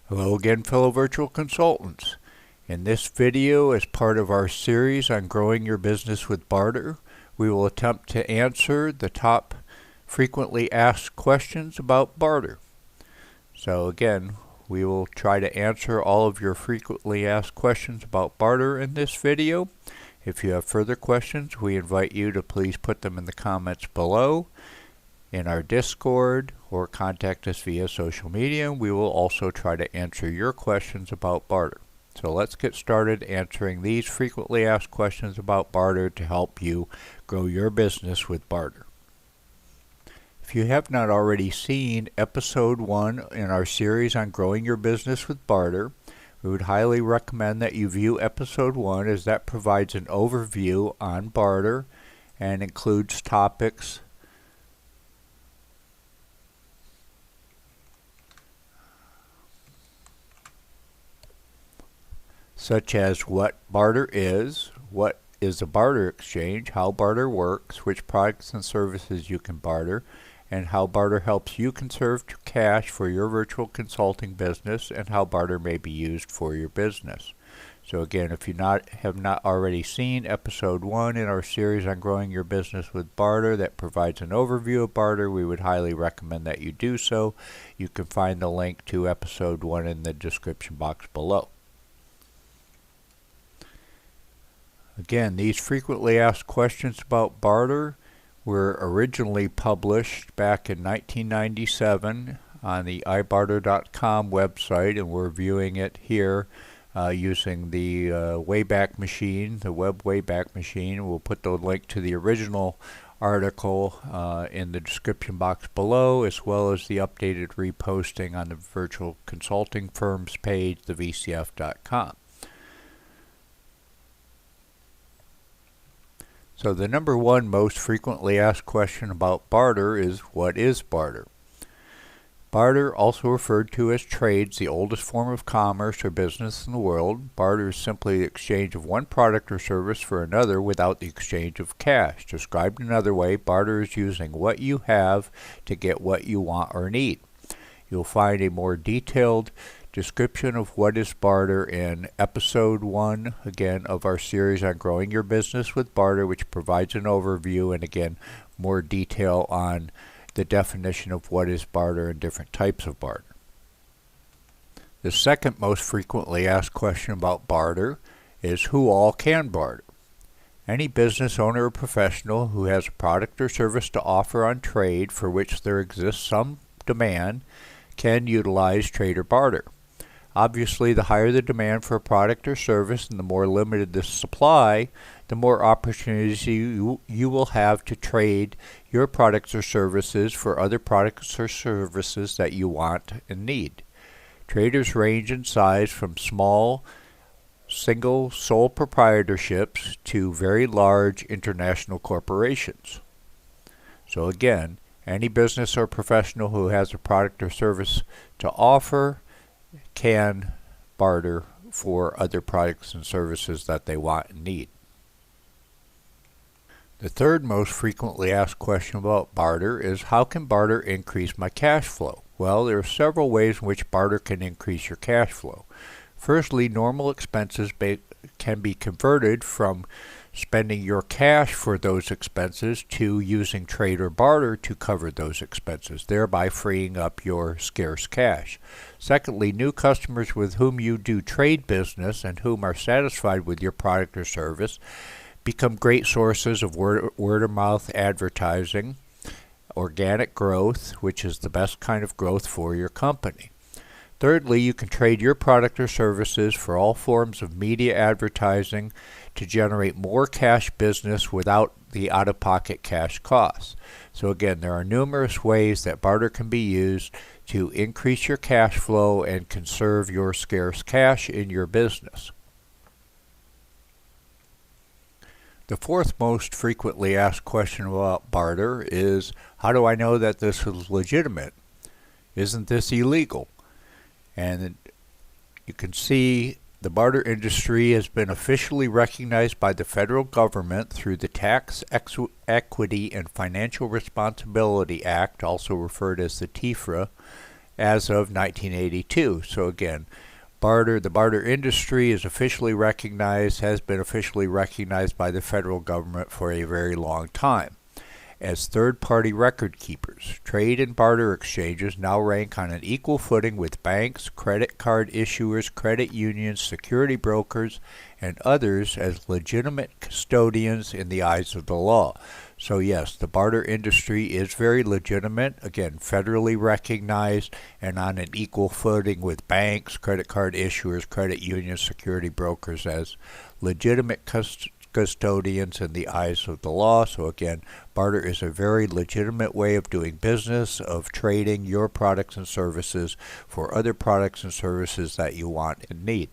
Hello again, fellow virtual consultants. In this video, as part of our series on growing your business with barter, we will attempt to answer the top frequently asked questions about barter. So again, we will try to answer all of your frequently asked questions about barter in this video. If you have further questions, we invite you to please put them in the comments below, in our Discord, or contact us via social media. We will also try to answer your questions about barter. So let's get started answering these frequently asked questions about barter to help you grow your business with barter. If you have not already seen episode 1 in our series on growing your business with barter, we would highly recommend that you view episode 1, as that provides an overview on barter and includes topics such as what barter is, what is a barter exchange, how barter works, which products and services you can barter, and how barter helps you conserve cash for your virtual consulting business, and how barter may be used for your business. So again, if you have not already seen episode 1 in our series on growing your business with barter that provides an overview of barter, we would highly recommend that you do so. You can find the link to episode 1 in the description box below. Again, these frequently asked questions about barter were originally published back in 1997 on the ibarter.com website, and we're viewing it here using the Wayback Machine, the web Wayback Machine. We'll put the link to the original article in the description box below, as well as the updated reposting on the virtual consulting firms page, the vcf.com. So the number one most frequently asked question about barter is, what is barter? Barter, also referred to as trade, is the oldest form of commerce or business in the world. Barter is simply the exchange of one product or service for another without the exchange of cash. Described another way, barter is using what you have to get what you want or need. You'll find a more detailed description of what is barter in episode 1, again, of our series on growing your business with barter, which provides an overview and again more detail on the definition of what is barter and different types of barter. The second most frequently asked question about barter is, who all can barter? Any business owner or professional who has a product or service to offer on trade for which there exists some demand can utilize trade or barter. Obviously, the higher the demand for a product or service and the more limited the supply, the more opportunities you will have to trade your products or services for other products or services that you want and need. Traders range in size from small, single sole proprietorships to very large international corporations. So again, any business or professional who has a product or service to offer can barter for other products and services that they want and need. The third most frequently asked question about barter is, how can barter increase my cash flow? Well, there are several ways in which barter can increase your cash flow. Firstly, normal expenses can be converted from spending your cash for those expenses to using trade or barter to cover those expenses, thereby freeing up your scarce cash. Secondly, new customers with whom you do trade business and whom are satisfied with your product or service become great sources of word-of-mouth advertising, organic growth, which is the best kind of growth for your company. Thirdly, you can trade your product or services for all forms of media advertising to generate more cash business without the out-of-pocket cash costs. So again, there are numerous ways that barter can be used to increase your cash flow and conserve your scarce cash in your business. The fourth most frequently asked question about barter is, how do I know that this is legitimate? Isn't this illegal? And you can see the barter industry has been officially recognized by the federal government through the Tax Equity and Financial Responsibility Act, also referred as the TEFRA, as of 1982. So again, the barter industry is officially recognized, has been officially recognized by the federal government for a very long time. As third-party record keepers, trade and barter exchanges now rank on an equal footing with banks, credit card issuers, credit unions, security brokers, and others as legitimate custodians in the eyes of the law. So yes, the barter industry is very legitimate, again, federally recognized and on an equal footing with banks, credit card issuers, credit unions, security brokers as legitimate custodians in the eyes of the law. So again, barter is a very legitimate way of doing business, of trading your products and services for other products and services that you want and need.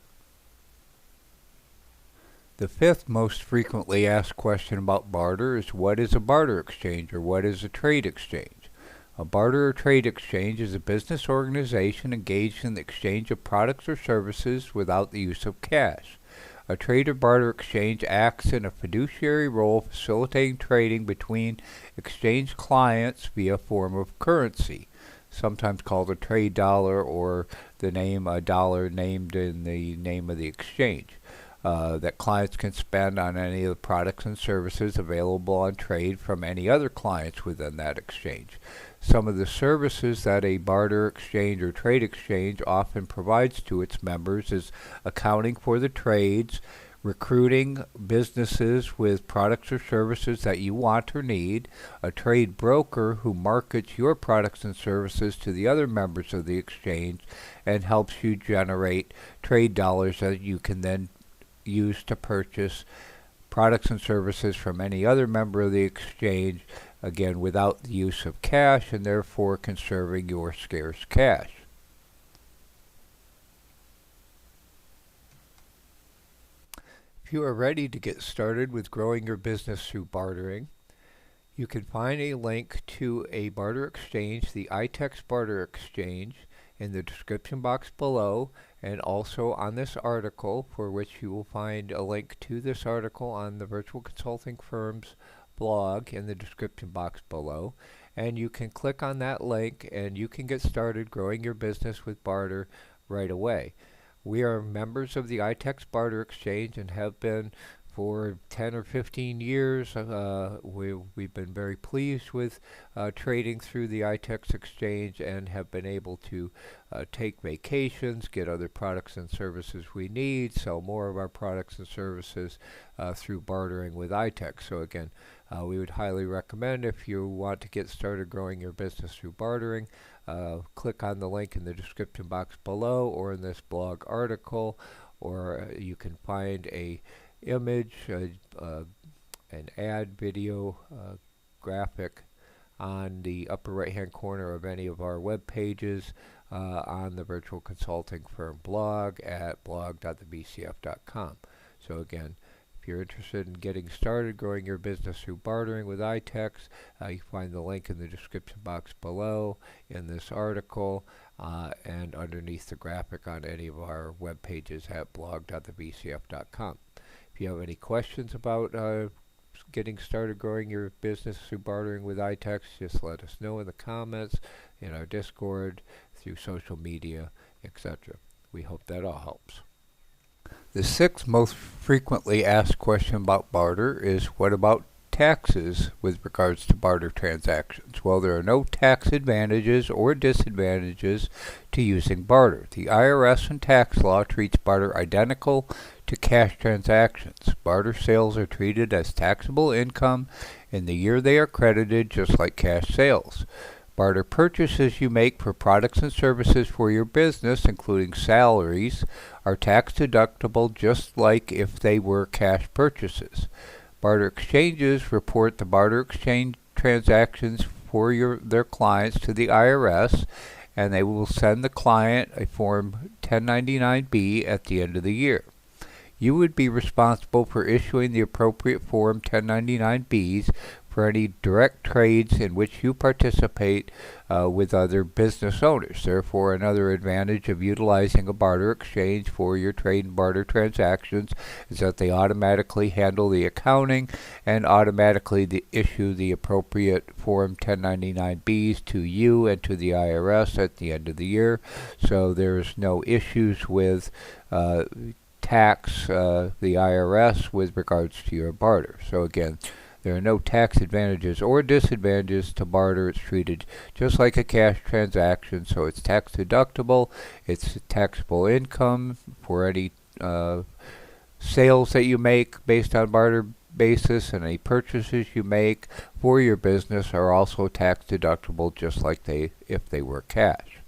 The fifth most frequently asked question about barter is, what is a barter exchange, or what is a trade exchange? A barter or trade exchange is a business organization engaged in the exchange of products or services without the use of cash. A trade or barter exchange acts in a fiduciary role facilitating trading between exchange clients via form of currency, sometimes called a trade dollar, or the name a dollar named in the name of the exchange, that clients can spend on any of the products and services available on trade from any other clients within that exchange. Some of the services that a barter exchange or trade exchange often provides to its members is accounting for the trades, recruiting businesses with products or services that you want or need, a trade broker who markets your products and services to the other members of the exchange and helps you generate trade dollars that you can then use to purchase products and services from any other member of the exchange, again without the use of cash, and therefore conserving your scarce cash. If you are ready to get started with growing your business through bartering, you can find a link to a barter exchange, the iTex Barter Exchange, in the description box below, and also on this article, for which you will find a link to this article on the Virtual Consulting Firm's blog in the description box below. And you can click on that link and you can get started growing your business with barter right away. We are members of the iTex Barter Exchange and have been for 10 or 15 years. We've been very pleased with trading through the iTex Exchange and have been able to take vacations, get other products and services we need, sell more of our products and services through bartering with iTex. So again, we would highly recommend, if you want to get started growing your business through bartering, click on the link in the description box below or in this blog article, or you can find a image, an ad video, graphic on the upper right hand corner of any of our web pages on the Virtual Consulting Firm blog at blog.thebcf.com. So again, if you're interested in getting started growing your business through bartering with iTex, you can find the link in the description box below in this article and underneath the graphic on any of our web pages at blog.thebcf.com. If you have any questions about getting started growing your business through bartering with iTex, just let us know in the comments, in our Discord, through social media, etc. We hope that all helps. The sixth most frequently asked question about barter is, what about taxes with regards to barter transactions? Well, there are no tax advantages or disadvantages to using barter. The IRS and tax law treats barter identical to cash transactions. Barter sales are treated as taxable income in the year they are credited, just like cash sales. Barter purchases you make for products and services for your business, including salaries, are tax deductible just like if they were cash purchases. Barter exchanges report the barter exchange transactions for their clients to the IRS, and they will send the client a Form 1099-B at the end of the year. You would be responsible for issuing the appropriate Form 1099-Bs for any direct trades in which you participate with other business owners. Therefore, another advantage of utilizing a barter exchange for your trade and barter transactions is that they automatically handle the accounting and automatically issue the appropriate Form 1099-Bs to you and to the IRS at the end of the year. So there's no issues with tax the IRS with regards to your barter. So again, there are no tax advantages or disadvantages to barter. It's treated just like a cash transaction, so it's tax deductible. It's taxable income for any sales that you make based on barter basis, and any purchases you make for your business are also tax deductible, just like if they were cash.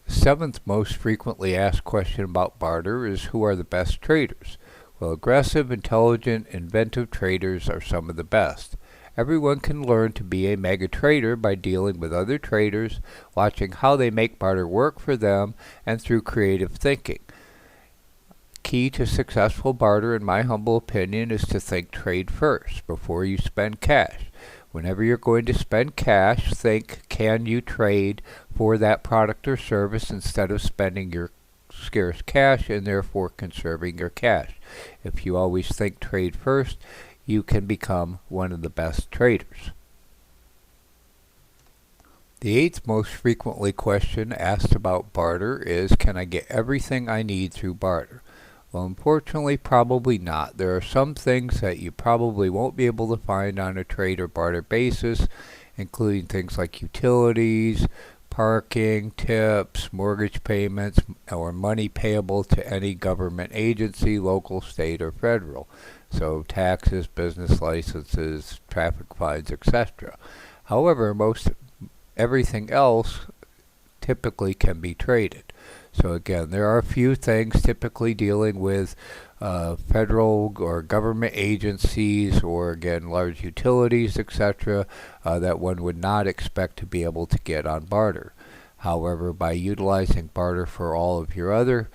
The seventh most frequently asked question about barter is, who are the best traders? Well, aggressive, intelligent, inventive traders are some of the best. Everyone can learn to be a mega trader by dealing with other traders, watching how they make barter work for them, and through creative thinking. Key to successful barter, in my humble opinion, is to think trade first before you spend cash. Whenever you're going to spend cash, think, can you trade for that product or service instead of spending your scarce cash and therefore conserving your cash. If you always think trade first, you can become one of the best traders. The eighth most frequently question asked about barter is, can I get everything I need through barter? Well, unfortunately, probably not. There are some things that you probably won't be able to find on a trade or barter basis, including things like utilities, parking, tips, mortgage payments, or money payable to any government agency, local, state, or federal. So taxes, business licenses, traffic fines, etc. However, most everything else typically can be traded. So again, there are a few things typically dealing with federal or government agencies, or again large utilities, etc., that one would not expect to be able to get on barter. However, by utilizing barter for all of your other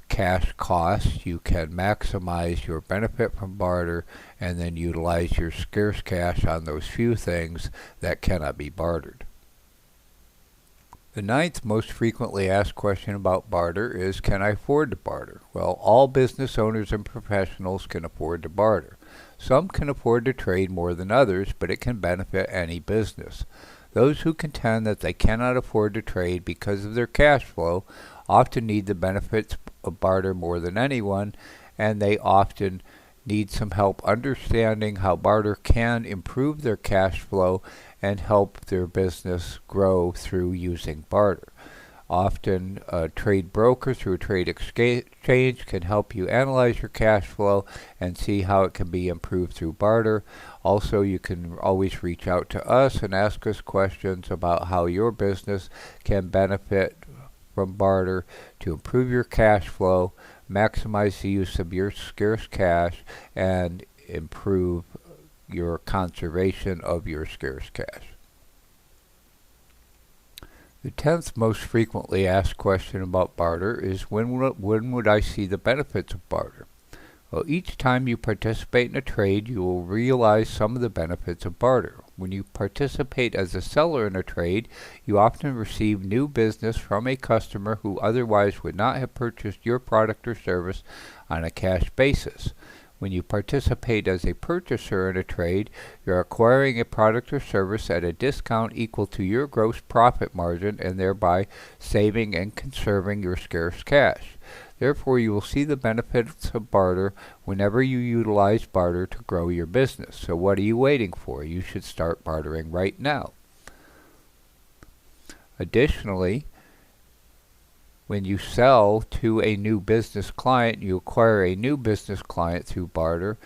cash costs, you can maximize your benefit from barter and then utilize your scarce cash on those few things that cannot be bartered. The ninth most frequently asked question about barter is, can I afford to barter? Well, all business owners and professionals can afford to barter. Some can afford to trade more than others, but it can benefit any business. Those who contend that they cannot afford to trade because of their cash flow often need the benefits of barter more than anyone, and they often need some help understanding how barter can improve their cash flow and help their business grow through using barter. Often, a trade broker through a trade exchange can help you analyze your cash flow and see how it can be improved through barter. Also, you can always reach out to us and ask us questions about how your business can benefit from barter to improve your cash flow, maximize the use of your scarce cash, and improve your conservation of your scarce cash. The 10th most frequently asked question about barter is, when would I see the benefits of barter? Well, each time you participate in a trade, you will realize some of the benefits of barter. When you participate as a seller in a trade, you often receive new business from a customer who otherwise would not have purchased your product or service on a cash basis. When you participate as a purchaser in a trade, you're acquiring a product or service at a discount equal to your gross profit margin and thereby saving and conserving your scarce cash. Therefore, you will see the benefits of barter whenever you utilize barter to grow your business. So what are you waiting for? You should start bartering right now. Additionally, when you sell to a new business client, you acquire a new business client through barter,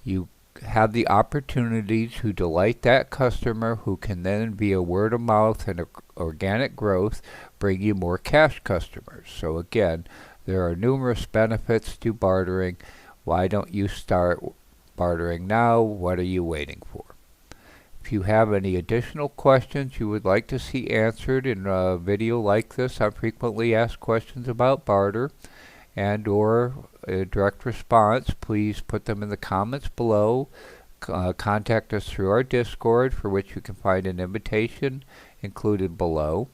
you have the opportunity to delight that customer, who can then via word of mouth and organic growth bring you more cash customers. So again, there are numerous benefits to bartering. Why don't you start bartering now? What are you waiting for? If you have any additional questions you would like to see answered in a video like this on frequently asked questions about barter and or a direct response, please put them in the comments below. Contact us through our Discord, for which you can find an invitation included below,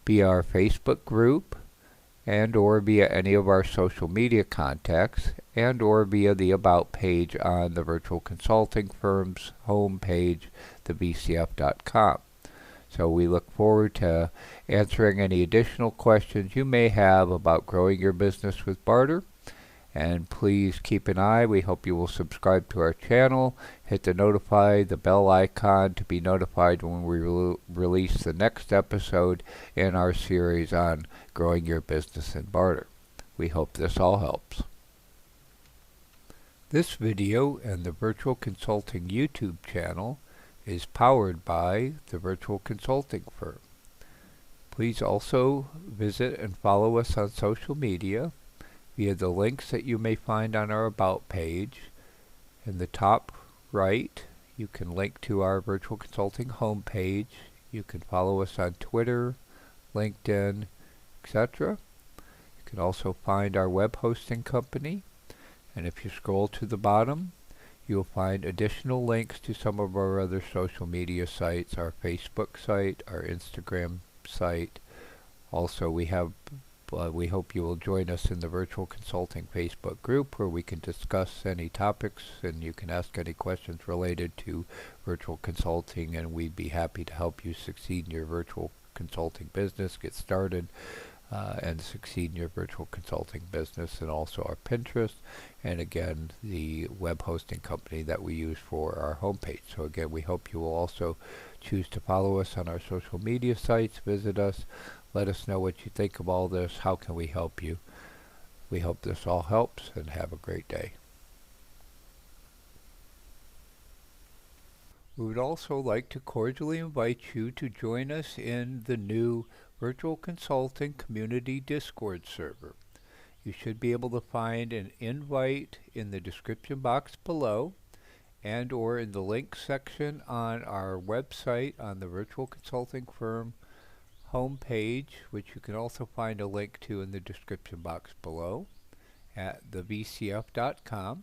via our Facebook group, and or via any of our social media contacts, and or via the About page on the virtual consulting firm's homepage, thevcf.com. So we look forward to answering any additional questions you may have about growing your business with barter. And please keep an eye. We hope you will subscribe to our channel. Hit the bell icon to be notified when we release the next episode in our series on growing your business in barter. We hope this all helps. This video and the Virtual Consulting YouTube channel is powered by the Virtual Consulting Firm. Please also visit and follow us on social media via the links that you may find on our About page. In the top right, you can link to our Virtual Consulting homepage. You can follow us on Twitter, LinkedIn, etc. You can also find our web hosting company. And if you scroll to the bottom, you'll find additional links to some of our other social media sites, our Facebook site, our Instagram site. Also, we hope you will join us in the Virtual Consulting Facebook group, where we can discuss any topics and you can ask any questions related to virtual consulting, and we'd be happy to help you succeed in your virtual consulting business, get started, and succeed in your virtual consulting business. And also our Pinterest, and again, the web hosting company that we use for our homepage. So again, we hope you will also choose to follow us on our social media sites, visit us, let us know what you think of all this. How can we help you? We hope this all helps, and have a great day. We would also like to cordially invite you to join us in the new Virtual Consulting Community Discord server. You should be able to find an invite in the description box below, and or in the link section on our website on the Virtual Consulting Firm homepage, which you can also find a link to in the description box below at thevcf.com.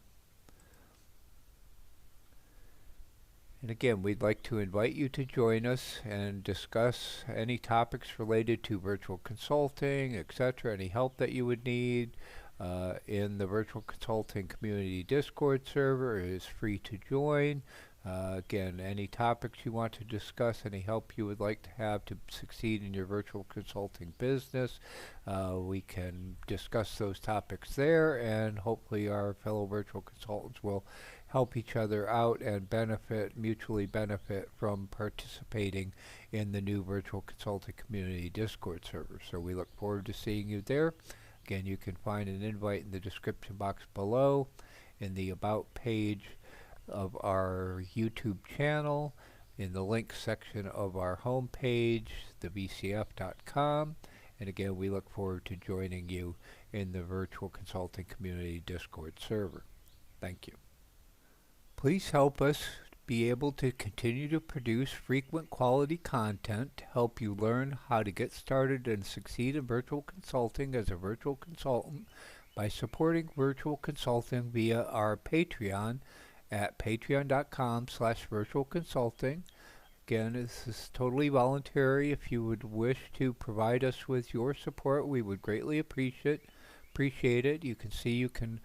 And again, we'd like to invite you to join us and discuss any topics related to virtual consulting, etc., any help that you would need. In the Virtual Consulting Community Discord server, it is free to join. Again, any topics you want to discuss, any help you would like to have to succeed in your virtual consulting business, we can discuss those topics there, and hopefully our fellow virtual consultants will help each other out and mutually benefit from participating in the new Virtual Consulting Community Discord server. So we look forward to seeing you there. Again, you can find an invite in the description box below, in the About page of our YouTube channel, in the links section of our homepage, thevcf.com. And again, we look forward to joining you in the Virtual Consulting Community Discord server. Thank you. Please help us be able to continue to produce frequent quality content to help you learn how to get started and succeed in virtual consulting as a virtual consultant by supporting virtual consulting via our Patreon at patreon.com/virtualconsulting. Again, this is totally voluntary. If you would wish to provide us with your support, we would greatly appreciate it. You can see you can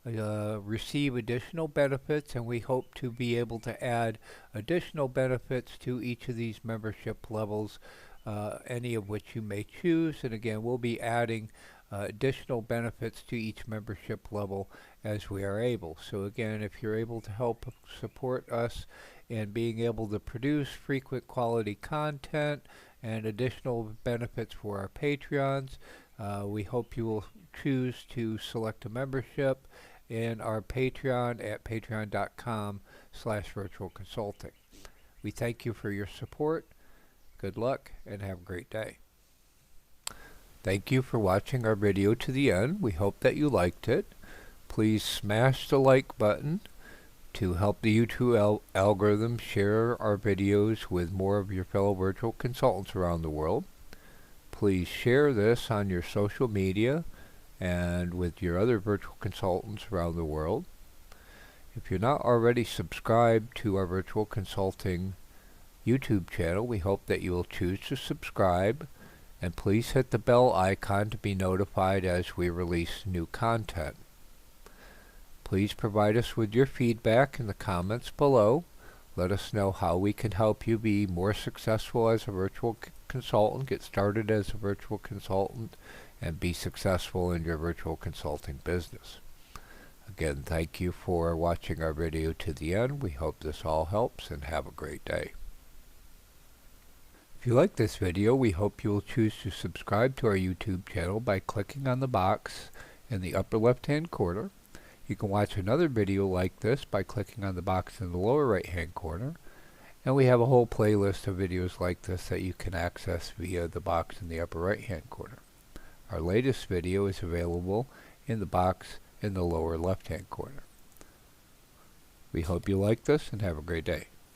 receive additional benefits, and we hope to be able to add additional benefits to each of these membership levels, any of which you may choose. And again, we'll be adding additional benefits to each membership level as we are able. So again, if you're able to help support us in being able to produce frequent quality content and additional benefits for our Patreons, we hope you will choose to select a membership in our Patreon at patreon.com/virtualconsulting. We thank you for your support. Good luck and have a great day. Thank you for watching our video to the end. We hope that you liked it. Please smash the like button to help the YouTube algorithm share our videos with more of your fellow virtual consultants around the world. Please share this on your social media and with your other virtual consultants around the world. If you're not already subscribed to our virtual consulting YouTube channel, we hope that you will choose to subscribe, and please hit the bell icon to be notified as we release new content. Please provide us with your feedback in the comments below. Let us know how we can help you be more successful as a virtual consultant, get started as a virtual consultant, and be successful in your virtual consulting business. Again, thank you for watching our video to the end. We hope this all helps, and have a great day. If you like this video, we hope you will choose to subscribe to our YouTube channel by clicking on the box in the upper left-hand corner. You can watch another video like this by clicking on the box in the lower right-hand corner. And we have a whole playlist of videos like this that you can access via the box in the upper right-hand corner. Our latest video is available in the box in the lower left-hand corner. We hope you like this and have a great day.